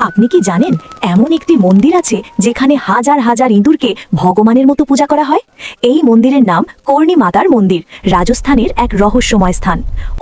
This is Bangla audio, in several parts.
আপনি কি জানেন এমন একটি মন্দির আছে যেখানে হাজার হাজার ইঁদুরকে ভগবানের মতো পূজা করা হয়? এই মন্দিরের নাম কর্ণী মাতার মন্দির, রাজস্থানের এক রহস্যময় স্থান।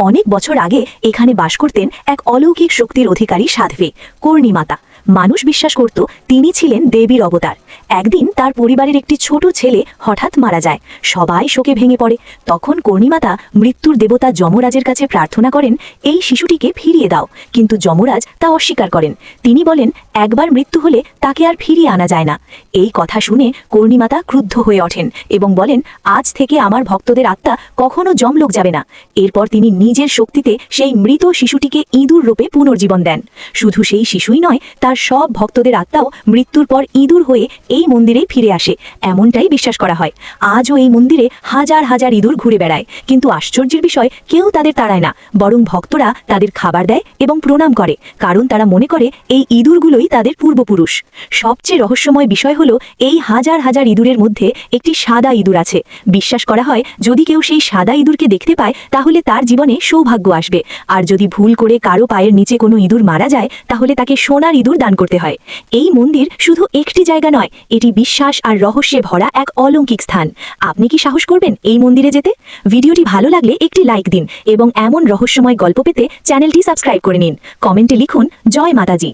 অনেক বছর আগে এখানে বাস করতেন এক অলৌকিক শক্তির অধিকারী সাধ্বী, কর্ণী মাতা। মানুষ বিশ্বাস করত তিনি ছিলেন দেবীর অবতার। একদিন তার পরিবারের একটি ছোট ছেলে হঠাৎ মারা যায়। সবাই শোকে ভেঙে পড়ে। তখন কর্ণীমাতা মৃত্যুর দেবতা যমরাজের কাছে প্রার্থনা করেন, এই শিশুটিকে ফিরিয়ে দাও। কিন্তু যমরাজ তা অস্বীকার করেন। তিনি বলেন, একবার মৃত্যু হলে তাকে আর ফিরিয়ে আনা যায় না। এই কথা শুনে কর্ণীমাতা ক্রুদ্ধ হয়ে ওঠেন এবং বলেন, আজ থেকে আমার ভক্তদের আত্মা কখনো যমলোক যাবে না। এরপর তিনি নিজের শক্তিতে সেই মৃত শিশুটিকে ইঁদুর রূপে পুনর্জীবন দেন। শুধু সেই শিশুই নয়, তার সব ভক্তদের আত্মাও মৃত্যুর পর ইঁদুর হয়ে এই মন্দিরে ফিরে আসে, এমনটাই বিশ্বাস করা হয়। আজও এই মন্দিরে হাজার হাজার ইঁদুর ঘুরে বেড়ায়, কিন্তু আশ্চর্যের বিষয়, কেউ তাদের তাড়ায় না, বরং ভক্তরা তাদের খাবার দেয় এবং প্রণাম করে, কারণ তারা মনে করে এই ইঁদুরগুলোই তাদের পূর্বপুরুষ। সবচেয়ে রহস্যময় বিষয় হলো, এই হাজার হাজার ইঁদুরের মধ্যে একটি সাদা ইঁদুর আছে। বিশ্বাস করা হয় যদি কেউ সেই সাদা ইঁদুরকে দেখতে পায় তাহলে তার জীবনে সৌভাগ্য আসবে, আর যদি ভুল করে কারো পায়ের নিচে কোনো ইঁদুর মারা যায় তাহলে তাকে সোনার ইঁদুর দান করতে হয়। এই মন্দির শুধু একটি জায়গা নয়, এটি বিশ্বাস আর রহস্যে ভরা এক অলৌকিক স্থান। আপনি কি সাহস করবেন এই মন্দিরে যেতে? ভিডিওটি ভালো লাগলে একটি লাইক দিন এবং এমন রহস্যময় গল্প পেতে চ্যানেলটি সাবস্ক্রাইব করে নিন। কমেন্টে লিখুন, জয় মাতাজি।